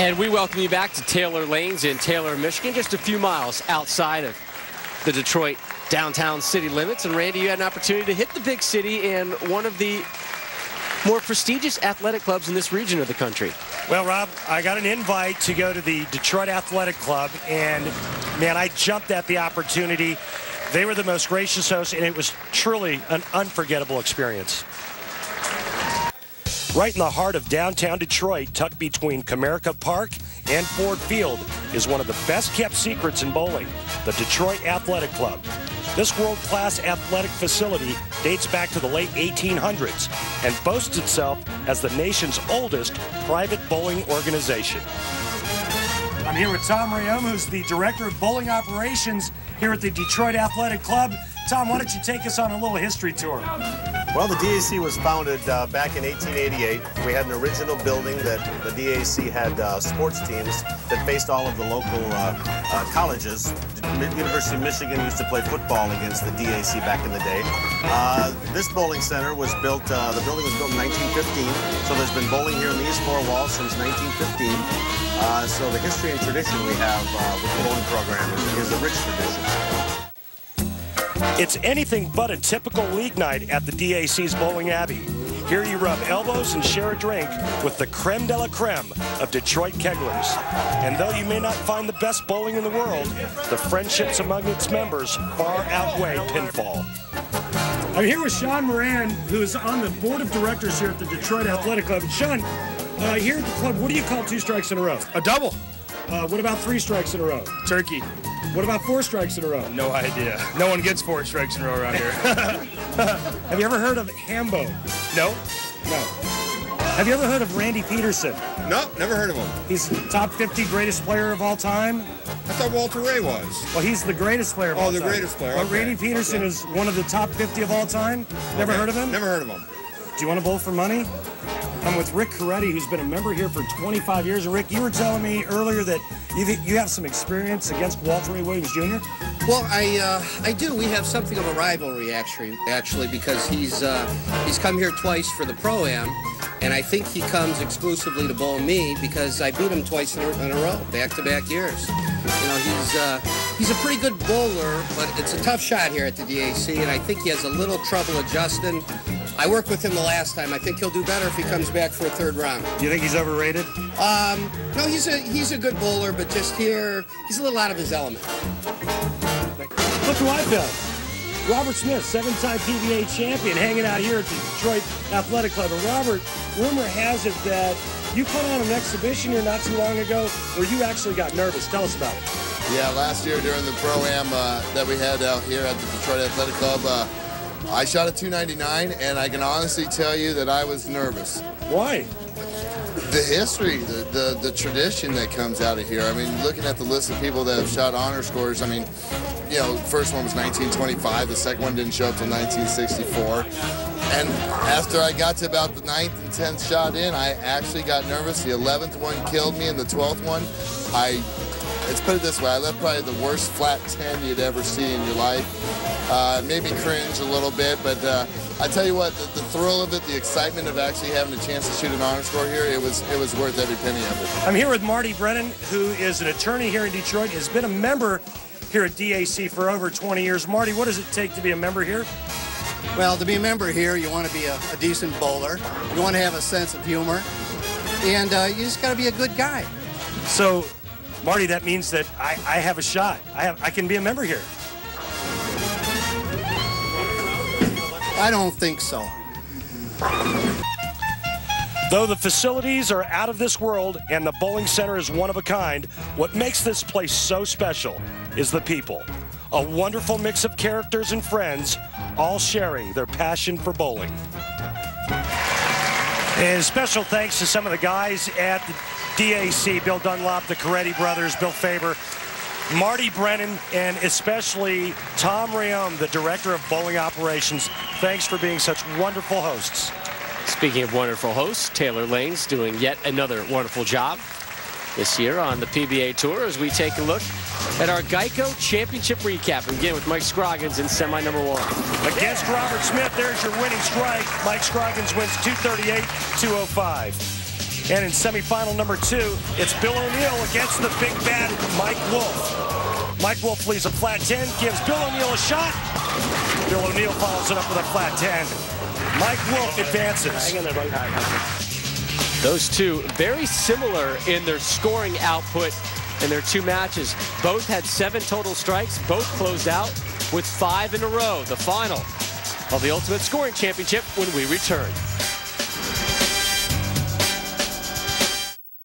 And we welcome you back to Taylor Lanes in Taylor, Michigan, just a few miles outside of the Detroit downtown city limits. And Randy, you had an opportunity to hit the big city in one of the more prestigious athletic clubs in this region of the country. Well, Rob, I got an invite to go to the Detroit Athletic Club, and man, I jumped at the opportunity. They were the most gracious hosts, and it was truly an unforgettable experience. Right in the heart of downtown Detroit, tucked between Comerica Park and Ford Field, is one of the best-kept secrets in bowling, the Detroit Athletic Club. This world-class athletic facility dates back to the late 1800s and boasts itself as the nation's oldest private bowling organization. I'm here with Tom Rayom, who's the Director of Bowling Operations here at the Detroit Athletic Club. Tom, why don't you take us on a little history tour? Well, the DAC was founded back in 1888. We had an original building that the DAC had sports teams that faced all of the local colleges. University of Michigan used to play football against the DAC back in the day. This bowling center was built, the building was built in 1915, so there's been bowling here in these four walls since 1915. So the history and tradition we have with the bowling program is a rich tradition. It's anything but a typical league night at the DAC's Bowling Abbey. Here you rub elbows and share a drink with the creme de la creme of Detroit kegglers. And though you may not find the best bowling in the world, the friendships among its members far outweigh pinfall. I'm here with Sean Moran, who is on the board of directors here at the Detroit Athletic Club. Sean, here at the club, what do you call 2 strikes in a row? A double. What about 3 strikes in a row? Turkey. What about 4 strikes in a row? No idea. No one gets 4 strikes in a row around here. Have you ever heard of Hambo? No. No. Have you ever heard of Randy Peterson? No, never heard of him. He's the top 50 greatest player of all time. I thought Walter Ray was. Well, he's the greatest player of all time. Oh, the greatest player. But Okay. Randy Peterson is one of the top 50 of all time. Never heard of him? Never heard of him. Do you want to bowl for money? I'm with Rick Coretti, who's been a member here for 25 years. And Rick, you were telling me earlier that you have some experience against Walter Ray Williams Jr.? Well, I do. We have something of a rivalry, actually, because he's come here twice for the Pro-Am, and I think he comes exclusively to bowl me because I beat him twice in a row, back-to-back years. You know, he's a pretty good bowler, but it's a tough shot here at the DAC, and I think he has a little trouble adjusting. I worked with him the last time. I think he'll do better if he comes back for a 3rd round. Do you think he's overrated? No, he's a good bowler, but just here, he's a little out of his element. Look who I found. Robert Smith, 7-time PBA champion, hanging out here at the Detroit Athletic Club. And Robert, rumor has it that you put on an exhibition here not too long ago where you actually got nervous. Tell us about it. Yeah, last year during the Pro-Am that we had out here at the Detroit Athletic Club, I shot a 299, and I can honestly tell you that I was nervous. Why? The history, the tradition that comes out of here. I mean, looking at the list of people that have shot honor scores, I mean, you know, the first one was 1925, the second one didn't show up till 1964. And after I got to about the 9th and 10th shot in, I actually got nervous. The 11th one killed me, and the 12th one, let's put it this way, I left probably the worst flat 10 you'd ever see in your life. Made me cringe a little bit, but I tell you what, the thrill of it, the excitement of actually having a chance to shoot an honor score here, it was worth every penny of it. I'm here with Marty Brennan, who is an attorney here in Detroit, has been a member here at DAC for over 20 years. Marty, what does it take to be a member here? Well, to be a member here, you want to be a decent bowler. You want to have a sense of humor. And you just got to be a good guy. So, Marty, that means that I have a shot. I can be a member here. I don't think so. Though the facilities are out of this world and the bowling center is one of a kind, what makes this place so special is the people. A wonderful mix of characters and friends, all sharing their passion for bowling. And special thanks to some of the guys at the DAC, Bill Dunlop, the Coretti brothers, Bill Faber, Marty Brennan, and especially Tom Rayom, the Director of Bowling Operations. Thanks for being such wonderful hosts. Speaking of wonderful hosts, Taylor Lanes doing yet another wonderful job this year on the PBA Tour as we take a look at our Geico Championship recap. We begin with Mike Scroggins in semi number 1. Against Robert Smith, there's your winning strike. Mike Scroggins wins 238-205. And in semifinal number 2, it's Bill O'Neill against the big bad Mike Wolf. Mike Wolf leaves a flat 10, gives Bill O'Neill a shot. Bill O'Neill follows it up with a flat 10. Mike Wolf advances. Those two very similar in their scoring output in their 2 matches. Both had 7 total strikes. Both closed out with 5 in a row. The final of the Ultimate Scoring Championship when we return.